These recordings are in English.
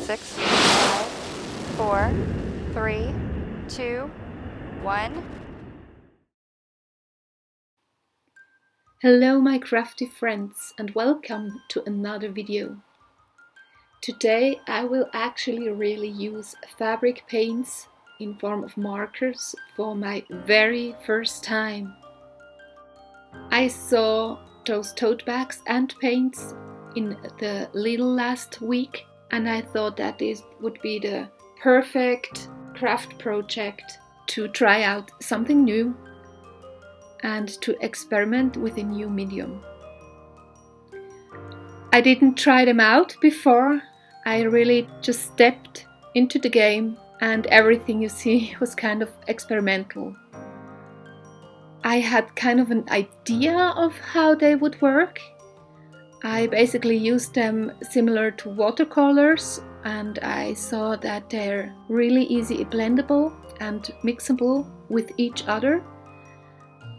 6, 5, 4, 3, 2, 1. Hello my crafty friends and welcome to another video. Today I will actually really use fabric paints in form of markers for my very first time. I saw those tote bags and paints in the Lidl last week and I thought that this would be the perfect craft project to try out something new and to experiment with a new medium. I didn't try them out before, I really just stepped into the game and everything you see was kind of experimental. I had kind of an idea of how they would work. I basically used them similar to watercolors and I saw that they're really easy blendable and mixable with each other.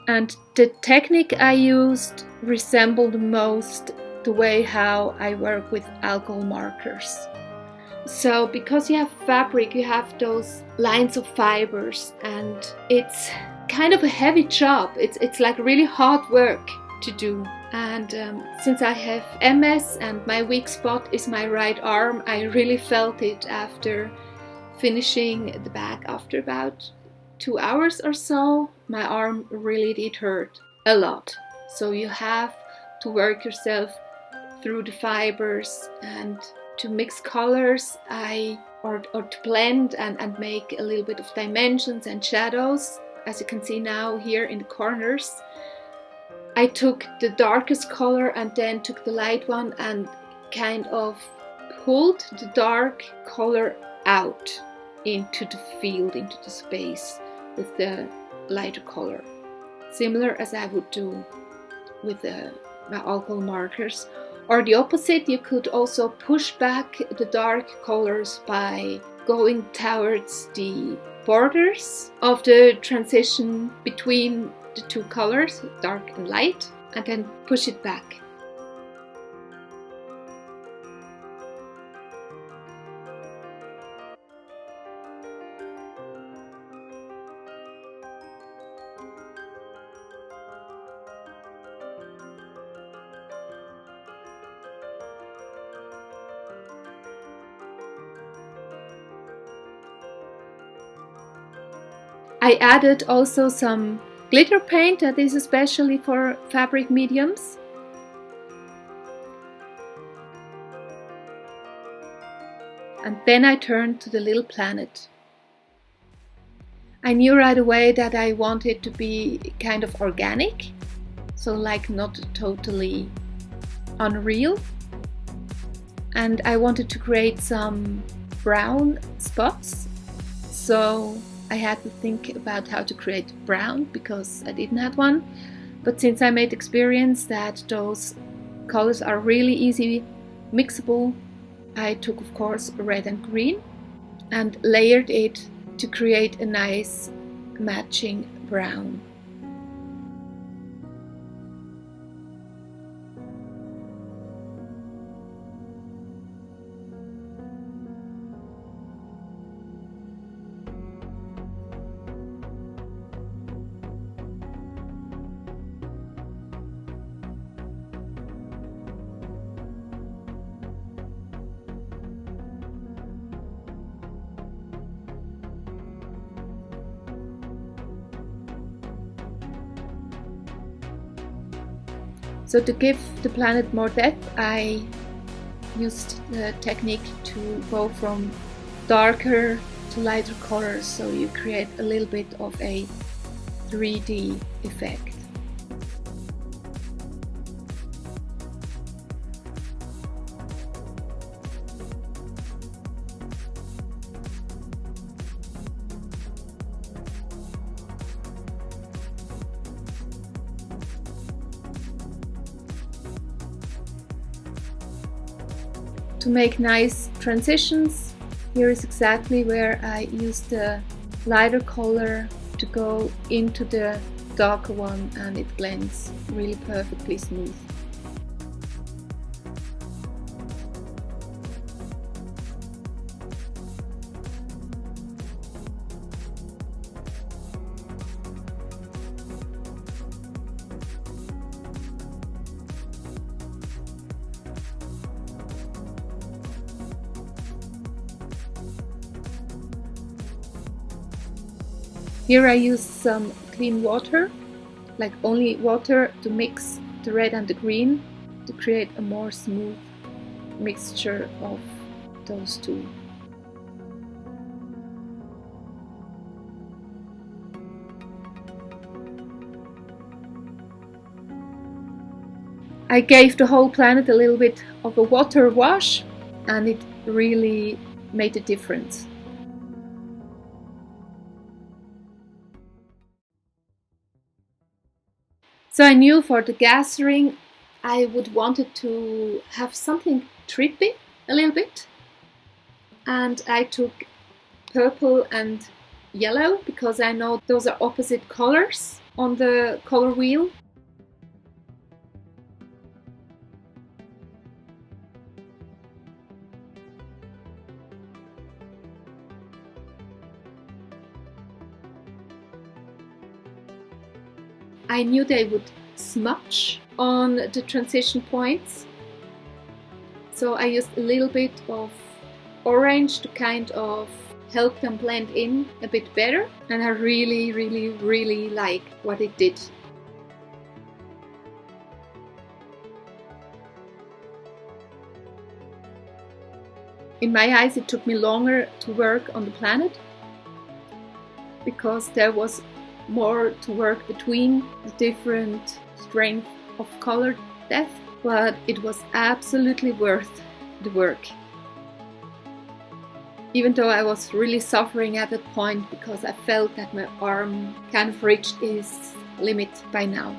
And the technique I used resembled most the way how I work with alcohol markers. So because you have fabric, you have those lines of fibers and it's kind of a heavy job. It's like really hard work to do. And since I have MS and my weak spot is my right arm, I really felt it after finishing the bag after about 2 hours or so. My arm really did hurt a lot. So you have to work yourself through the fibers and to mix colors or to blend and make a little bit of dimensions and shadows. As you can see now here in the corners, I took the darkest color and then took the light one and kind of pulled the dark color out into the field, into the space with the lighter color. Similar as I would do with my alcohol markers. Or the opposite, you could also push back the dark colors by going towards the borders of the transition between the two colors, dark and light, and then push it back. I added also some glitter paint that is especially for fabric mediums. And then I turned to the little planet. I knew right away that I wanted to be kind of organic, so like not totally unreal. And I wanted to create some brown spots, so I had to think about how to create brown because I didn't have one. But since I made experience that those colors are really easy mixable, I took of course red and green and layered it to create a nice matching brown. So to give the planet more depth, I used the technique to go from darker to lighter colors, so you create a little bit of a 3D effect. To make nice transitions, here is exactly where I use the lighter color to go into the darker one, and it blends really perfectly smooth. Here I use some clean water, like only water, to mix the red and the green to create a more smooth mixture of those two. I gave the whole planet a little bit of a water wash, and it really made a difference. So I knew for the gas ring I would wanted to have something trippy a little bit, and I took purple and yellow because I know those are opposite colors on the color wheel. I knew they would smudge on the transition points, so I used a little bit of orange to kind of help them blend in a bit better, and I really like what it did. In my eyes, it took me longer to work on the planet because there was more to work between the different strength of color depth, but it was absolutely worth the work. Even though I was really suffering at that point because I felt that my arm kind of reached its limit by now.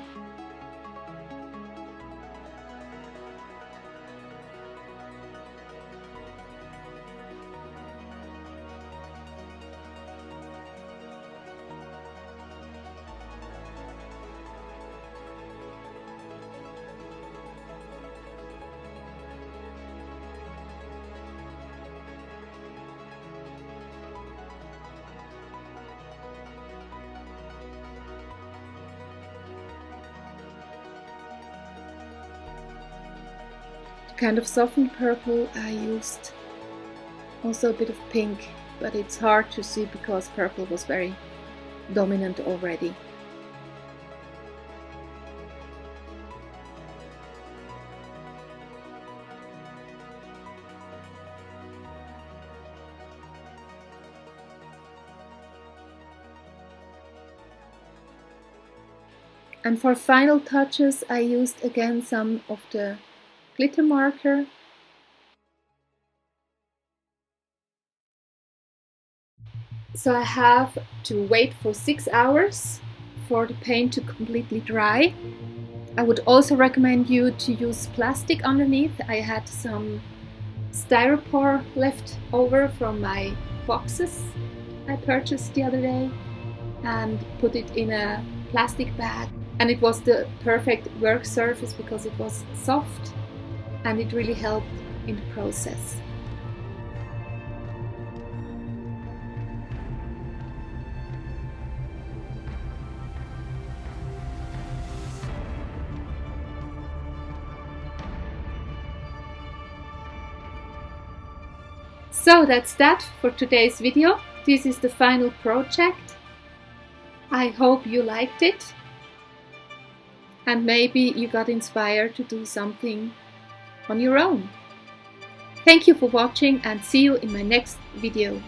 Kind of softened purple, I used also a bit of pink, but it's hard to see because purple was very dominant already. And for final touches, I used again some of the glitter marker. So I have to wait for 6 hours for the paint to completely dry. I would also recommend you to use plastic underneath. I had some styrofoam left over from my boxes I purchased the other day and put it in a plastic bag. And it was the perfect work surface because it was soft and it really helped in the process. So that's that for today's video. This is the final project. I hope you liked it and maybe you got inspired to do something on your own. Thank you for watching and see you in my next video.